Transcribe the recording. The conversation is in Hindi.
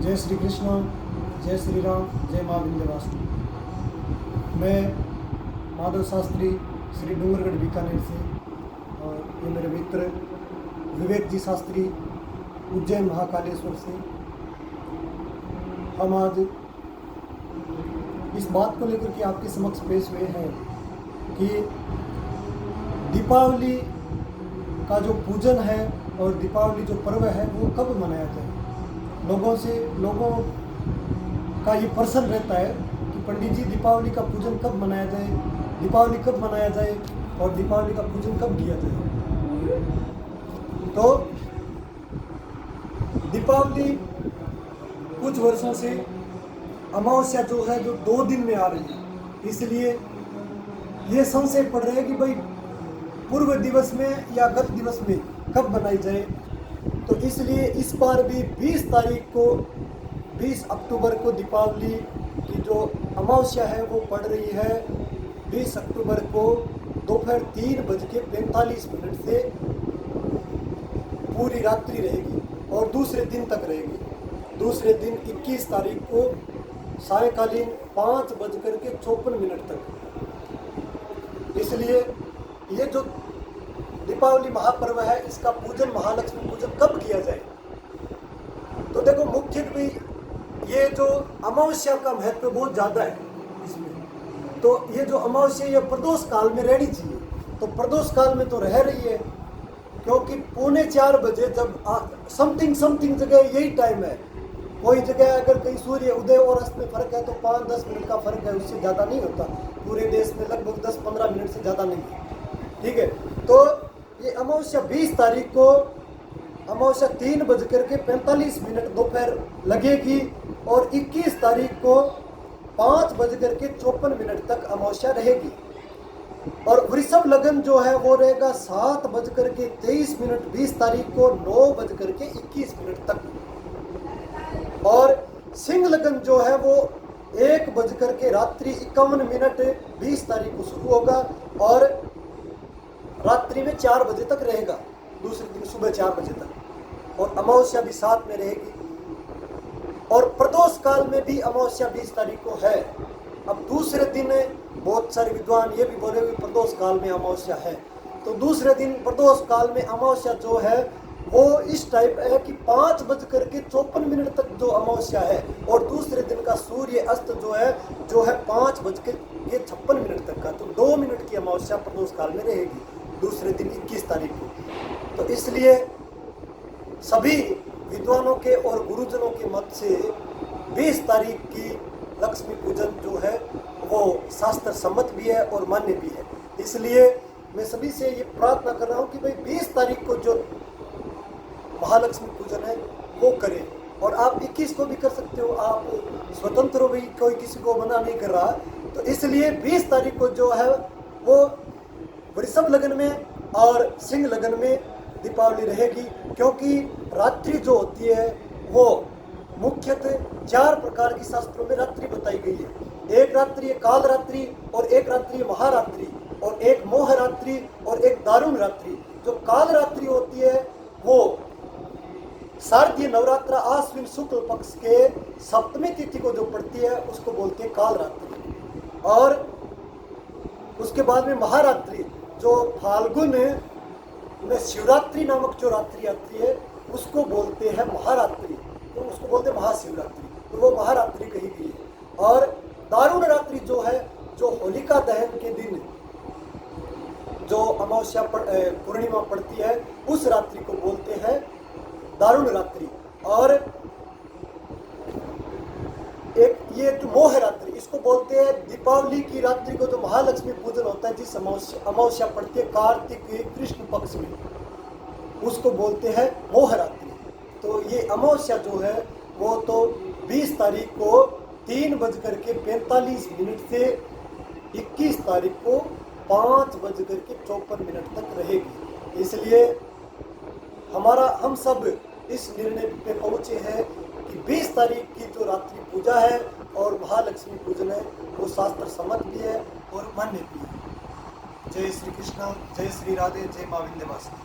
जय श्री कृष्ण, जय श्री राम, जय माँ विंध्यवासिनी। मैं माधव शास्त्री श्री डूंगरगढ़ बीकानेर से, और ये मेरे मित्र विवेक जी शास्त्री उज्जैन महाकालेश्वर से। हम आज इस बात को लेकर के आपके समक्ष पेश हुए हैं कि दीपावली का जो पूजन है और दीपावली जो पर्व है वो कब मनाया जाए। लोगों का ये प्रश्न रहता है कि पंडित जी दीपावली का पूजन कब मनाया जाए, दीपावली कब मनाया जाए और दीपावली का पूजन कब किया जाए। तो दीपावली कुछ वर्षों से अमावस्या जो है जो 2 दिन में आ रही है, इसलिए ये संशय पड़ रहा है कि भाई पूर्व दिवस में या गत दिवस में कब बनाई जाए। तो इसलिए इस बार भी 20 अक्टूबर को दीपावली की जो अमावस्या है वो पड़ रही है। 20 अक्टूबर को दोपहर 3:45 से पूरी रात्रि रहेगी और दूसरे दिन तक रहेगी। दूसरे दिन 21 तारीख को सायंकालीन 5:54 तक। इसलिए ये जो दीपावली महापर्व है इसका पूजन, महालक्ष्मी पूजन कब किया जाए। तो देखो, मुख्यतः ये जो अमावस्या का महत्व बहुत ज़्यादा है इसमें। तो ये जो अमावस्या ये प्रदोष काल में रहनी चाहिए, तो प्रदोष काल में तो रह रही है, क्योंकि 3:45 बजे जब समथिंग जगह यही टाइम है। कोई जगह अगर कहीं सूर्य उदय और अस्त में फर्क है तो 5-10 मिनट का फर्क है, उससे ज़्यादा नहीं होता। पूरे देश में लगभग 10-15 मिनट से ज़्यादा नहीं है, ठीक है। तो ये अमावस्या 20 तारीख को अमावस्या 3:45 दोपहर लगेगी और 21 तारीख को 5:54 तक अमावस्या रहेगी। और वृषभ लगन जो है वो रहेगा 7:23 20 तारीख को 9:21 तक। और सिंह लगन जो है वो 1:51 20 तारीख को शुरू होगा और रात्रि में 4 बजे तक रहेगा, दूसरे दिन सुबह 4 बजे तक। और अमावस्या भी साथ में रहेगी। और प्रदोष काल में भी अमावस्या 20 तारीख को है। अब दूसरे दिन बहुत सारे विद्वान ये भी बोले हुए प्रदोष काल में अमावस्या है। तो दूसरे दिन प्रदोष काल में अमावस्या जो है वो इस टाइप है कि 5:54 तक जो अमावस्या है, और दूसरे दिन का सूर्य अस्त जो है 5:56 तक का। तो 2 मिनट की अमावस्या प्रदोष काल में रहेगी दूसरे दिन 21 तारीख को। तो इसलिए सभी विद्वानों के और गुरुजनों के मत से 20 तारीख की लक्ष्मी पूजन जो है वो शास्त्र सम्मत भी है और मान्य भी है। इसलिए मैं सभी से ये प्रार्थना कर रहा हूँ कि भाई 20 तारीख को जो महालक्ष्मी पूजन है वो करें। और आप 21 को भी कर सकते हो, आप स्वतंत्र हो, भी कोई किसी को मना नहीं कर रहा। तो इसलिए 20 तारीख को जो है वो वृषभ लगन में और सिंह लगन में दीपावली रहेगी, क्योंकि रात्रि जो होती है वो मुख्यतः 4 प्रकार की शास्त्रों में रात्रि बताई गई है। एक रात्रि है काल रात्रि, और एक रात्रि है महारात्रि, और एक मोह रात्रि, और एक दारुण रात्रि। जो काल रात्रि होती है वो शारदीय नवरात्र आश्विन शुक्ल पक्ष के सप्तमी तिथि को जो पड़ती है उसको बोलते हैं काल रात्रि। और उसके बाद में महारात्रि जो फाल्गुन में शिवरात्रि नामक जो रात्रि आती है उसको बोलते हैं महारात्रि, तो उसको बोलते हैं महाशिवरात्रि। तो वो महारात्रि कही गई है। और दारुण रात्रि जो है, जो होलिका दहन के दिन जो अमावस्या पूर्णिमा पड़ती है उस रात्रि को बोलते हैं दारुण रात्रि। और एक ये जो मोह रात्रि इसको बोलते हैं दीपावली की रात्रि को जो महालक्ष्मी पूजन होता है, जिस अमावस्या पड़ती है कार्तिक कृष्ण पक्ष में, उसको बोलते हैं मोह रात्रि। तो ये अमावस्या जो है वो तो 20 तारीख को 3:45 से 21 तारीख को 5:54 तक रहेगी। इसलिए हम सब इस निर्णय पे पहुंचे हैं कि 20 तारीख की जो रात्रि पूजा है और महालक्ष्मी पूजन है वो शास्त्र सम्मत भी है और मान्य भी है। जय श्री कृष्ण, जय श्री राधे, जय माँ विंध्यवासिनी।